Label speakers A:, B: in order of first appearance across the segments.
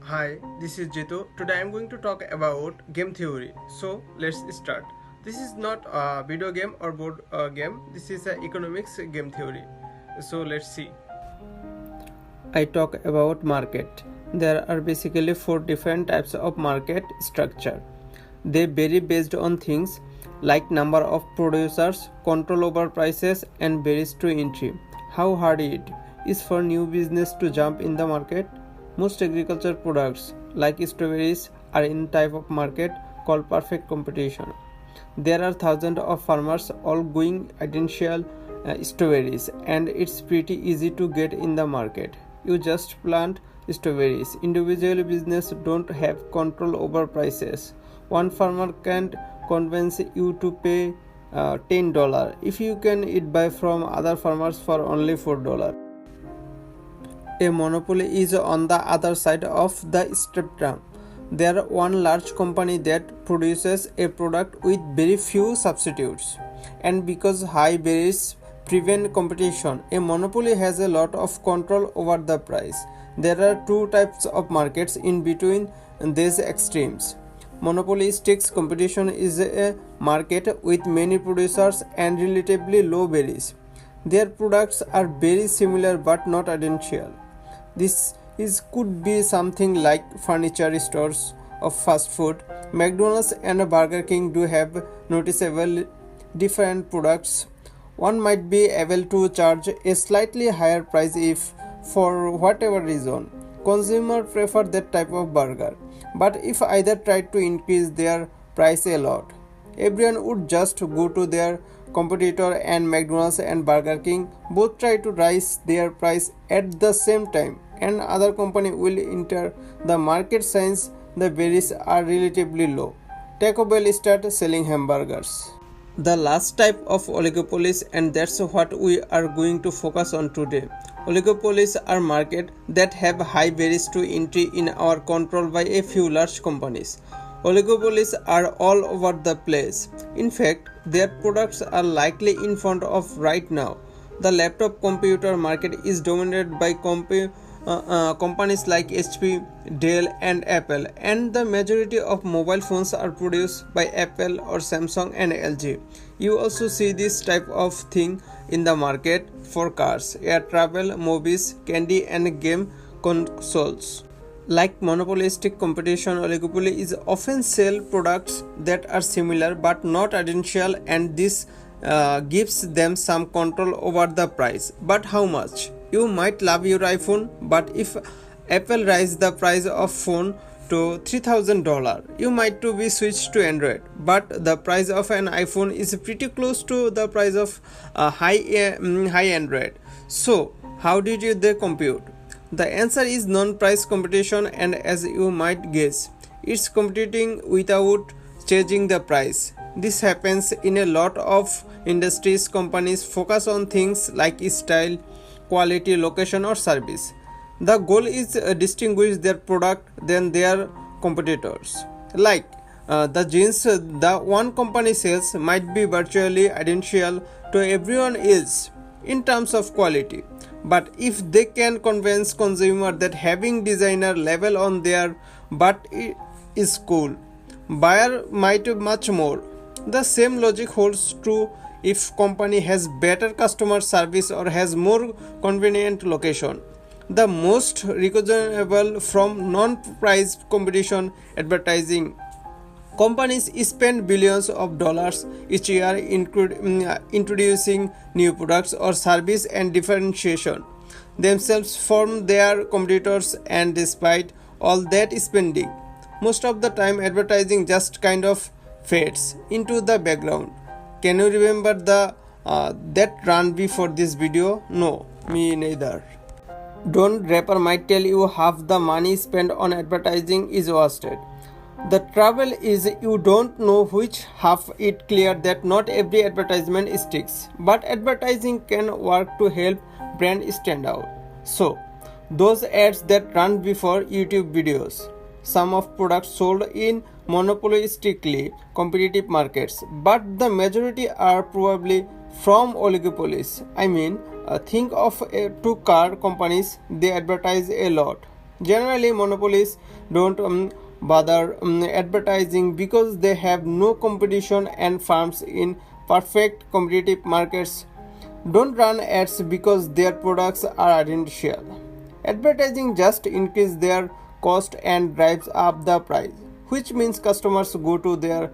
A: Hi, this is Jitu. Today I am going to talk about game theory. So let's start. This is not a video game or board game. This is an economics game theory. So let's see. I talk about market. There are basically four different types of market structure. They vary based on things like number of producers, control over prices, and barriers to entry. How hard it is for new business to jump in the market? Most agriculture products like strawberries are in type of market called perfect competition. There are thousands of farmers all going identical strawberries, and it's pretty easy to get in the market. You just plant strawberries. Individual business don't have control over prices. One farmer can't convince you to pay $10 if you can it buy from other farmers for only $4. A monopoly is on the other side of the spectrum. There is one large company that produces a product with very few substitutes, and because high barriers prevent competition, a monopoly has a lot of control over the price. There are two types of markets in between these extremes. Monopolistic competition is a market with many producers and relatively low barriers. Their products are very similar but not identical. This could be something like furniture stores or fast food. McDonald's and Burger King do have noticeable different products. One might be able to charge a slightly higher price if, for whatever reason, consumers prefer that type of burger. But if either tried to increase their price a lot, everyone would just go to their competitor, and McDonald's and Burger King both try to raise their price at the same time, and other company will enter the market since the barriers are relatively low. Taco Bell start selling hamburgers. The last type of oligopolies, and that's what we are going to focus on today. Oligopolies are markets that have high barriers to entry in our control by a few large companies. Oligopolies are all over the place. In fact, their products are likely in front of right now. The laptop computer market is dominated by companies like HP, Dell, and Apple, and the majority of mobile phones are produced by Apple or Samsung and LG. You also see this type of thing in the market for cars, air travel, movies, candy, and game consoles. Like monopolistic competition, oligopoly is often sell products that are similar but not identical, and this gives them some control over the price. But how much? You might love your iPhone, but if Apple raises the price of phone to $3,000, you might to be switched to Android. But the price of an iPhone is pretty close to the price of high Android. So how did they compute? The answer is non-price competition, and as you might guess, it's competing without changing the price. This happens in a lot of industries. Companies focus on things like style, quality, location, or service. The goal is distinguish their product than their competitors. Like the jeans the one company sells might be virtually identical to everyone else in terms of quality. But if they can convince consumer that having designer label on their butt is cool, buyer might much more. The same logic holds true if company has better customer service or has more convenient location. The most recognizable from non-price competition advertising. Companies spend billions of dollars each year introducing new products or service and differentiation themselves from their competitors, and despite all that spending, most of the time advertising just kind of fades into the background. Can you remember the that run before this video? No, me neither. Don't rapper might tell you half the money spent on advertising is wasted. The trouble is you don't know which half. It clear that not every advertisement sticks, but advertising can work to help brand stand out. So, those ads that run before YouTube videos, some of products sold in monopolistically competitive markets, but the majority are probably from oligopolies. I mean, think of two car companies, they advertise a lot. Generally, monopolies don't bother advertising because they have no competition, and firms in perfect competitive markets don't run ads because their products are identical. Advertising just increases their cost and drives up the price, which means customers go to their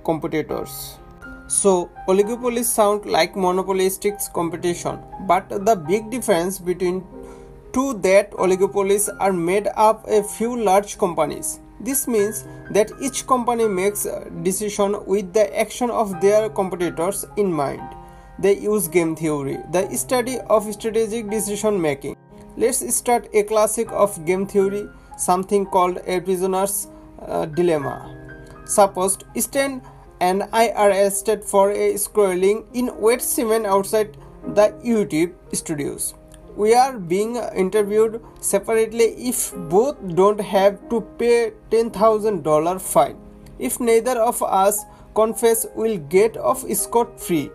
A: competitors. So, oligopolies sound like monopolistic competition, but the big difference between two that oligopolies are made up a few large companies. This means that each company makes a decision with the action of their competitors in mind. They use game theory, the study of strategic decision making. Let's start a classic of game theory, something called a prisoner's dilemma. Suppose Stan and I are arrested for a squirreling in wet cement outside the YouTube studios. We are being interviewed separately. If both don't have to pay $10,000 fine. If neither of us confess, we'll get off scot-free.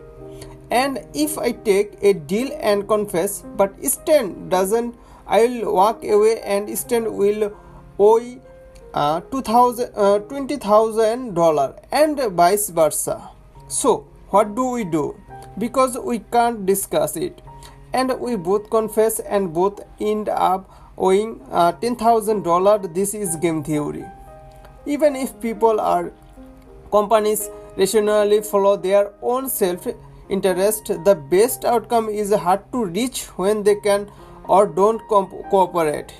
A: And if I take a deal and confess, but Stan doesn't, I'll walk away and Stan will owe $20,000 and vice versa. So, what do we do? Because we can't discuss it, and we both confess and both end up owing $10,000. This is game theory. Even if people or companies rationally follow their own self-interest, the best outcome is hard to reach when they can or don't cooperate.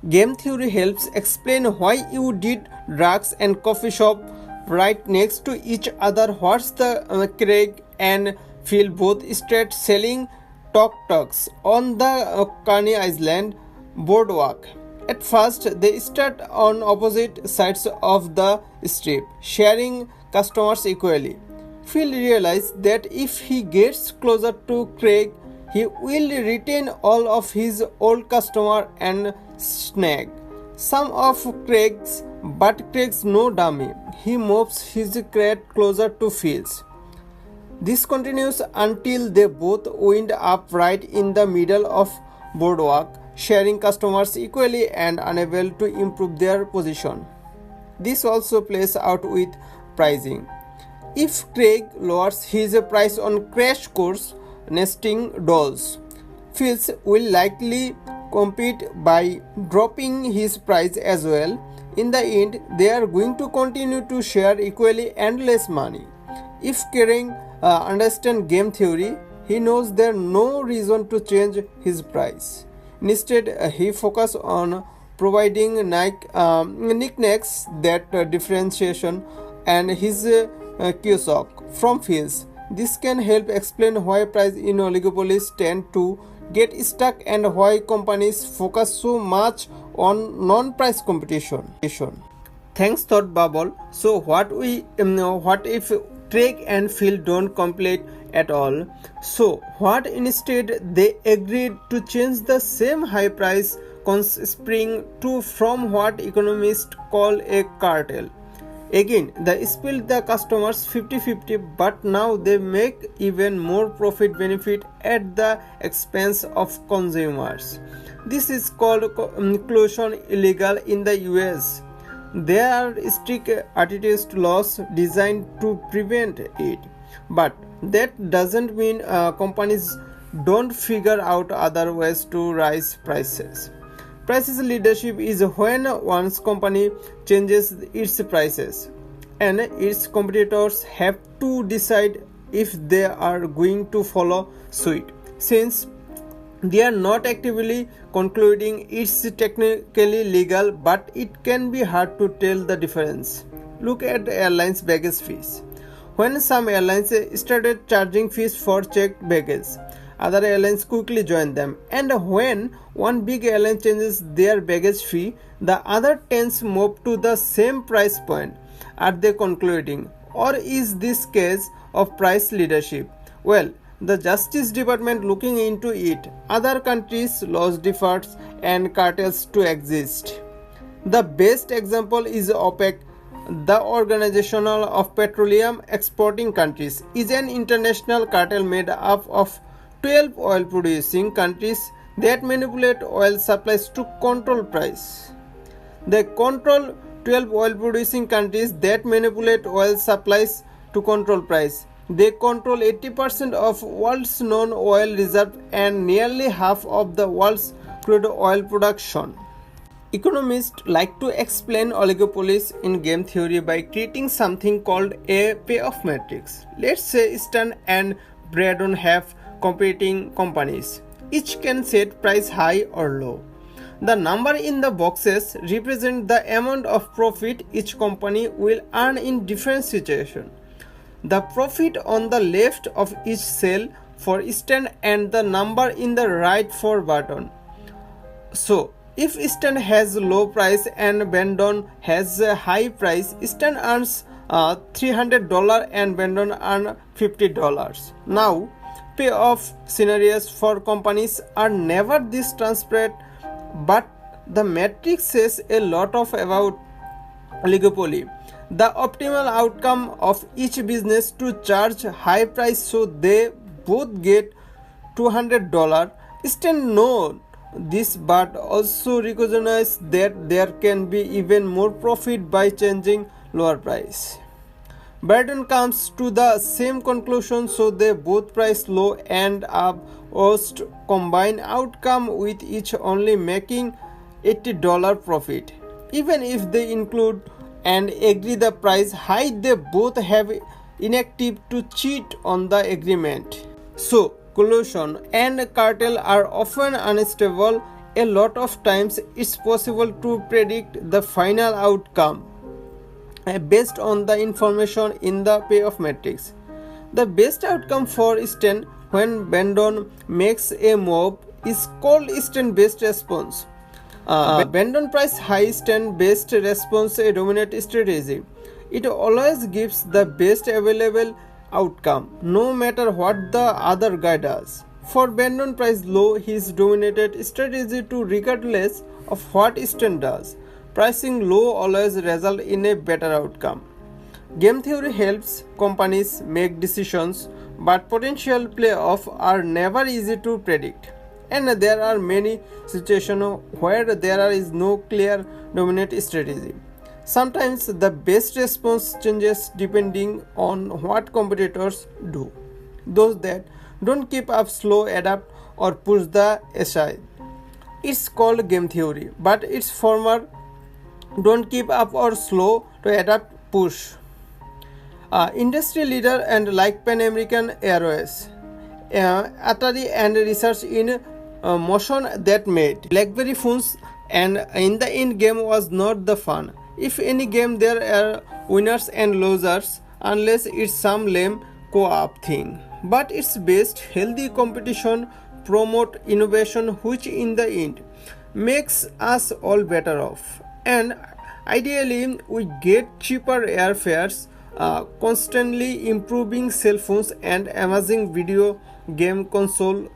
A: Game theory helps explain why you did drugs and coffee shop right next to each other. What's the Craig and Phil both start selling tuk-tuks on the Coney Island boardwalk. At first, they start on opposite sides of the strip, sharing customers equally. Phil realizes that if he gets closer to Craig, he will retain all of his old customers and snag some of Craig's, but Craig's no dummy. He moves his crate closer to Phil's. This continues until they both wind up right in the middle of boardwalk, sharing customers equally and unable to improve their position. This also plays out with pricing. If Craig lowers his price on Crash Course nesting dolls, Phil's will likely compete by dropping his price as well. In the end, they are going to continue to share equally and less money. If Craig understands game theory, he knows there is no reason to change his price. Instead, he focuses on providing knickknacks that differentiation and his kiosk from Phil's. This can help explain why prices in oligopolies tend to get stuck and why companies focus so much on non-price competition. Thanks, Thought Bubble. So what if Craig and Phil don't compete at all? So what instead they agreed to change the same high price spring to from what economists call a cartel. Again, they split the customers 50-50, but now they make even more profit benefit at the expense of consumers. This is called collusion illegal in the US. There are strict antitrust laws designed to prevent it, but that doesn't mean companies don't figure out other ways to raise prices. Prices leadership is when one company changes its prices, and its competitors have to decide if they are going to follow suit. Since they are not actively concluding, it's technically legal, but it can be hard to tell the difference. Look at airlines baggage fees. When some airlines started charging fees for checked baggage, other airlines quickly join them, and when one big airline changes their baggage fee, the other 10 move to the same price point. Are they concluding, or is this case of price leadership? Well, the Justice Department looking into it. Other countries' laws differ and cartels to exist. The best example is OPEC. The Organization of Petroleum Exporting Countries is an international cartel made up of 12 oil-producing countries. that manipulate oil supplies to control price. They control 12 oil producing countries that manipulate oil supplies to control price. They control 80% of world's known oil reserve and nearly half of the world's crude oil production. Economists like to explain oligopolies in game theory by creating something called a payoff matrix. Let's say Stern and Braden have competing companies. Each can set price high or low. The number in the boxes represent the amount of profit each company will earn in different situations. The profit on the left of each cell for Stern and the number in the right for Braden. So, if Stern has low price and Braden has a high price, Stern earns $300 and Braden earns $50. Now, payoff scenarios for companies are never this transparent, but the matrix says a lot about oligopoly. The optimal outcome of each business to charge high price so they both get $200. Stern knows this but also recognize that there can be even more profit by changing lower price. Braden comes to the same conclusion, so they both price low and up worst combined outcome with each only making $80 profit. Even if they include and agree the price high, they both have inactive to cheat on the agreement. So collusion and cartel are often unstable. A lot of times it's possible to predict the final outcome based on the information in the payoff matrix. The best outcome for Stern when Braden makes a move is called Stern-based response. Braden price high Stern-based response a dominant strategy. It always gives the best available outcome, no matter what the other guy does. For Braden price low, his dominated strategy to regardless of what Stern does. Pricing low always results in a better outcome. Game theory helps companies make decisions, but potential payoff are never easy to predict. And there are many situations where there is no clear dominant strategy. Sometimes the best response changes depending on what competitors do. Those that don't keep up slow adapt or push the aside. It's called game theory, but its former don't keep up or slow to adapt push. Industry leader and like Pan American Airways, Atari and research in motion that made BlackBerry phones, and in the end game was not the fun. If any game there are winners and losers unless it's some lame co-op thing. But it's best healthy competition promote innovation which in the end makes us all better off. And ideally we get cheaper airfares, constantly improving cell phones and amazing video game console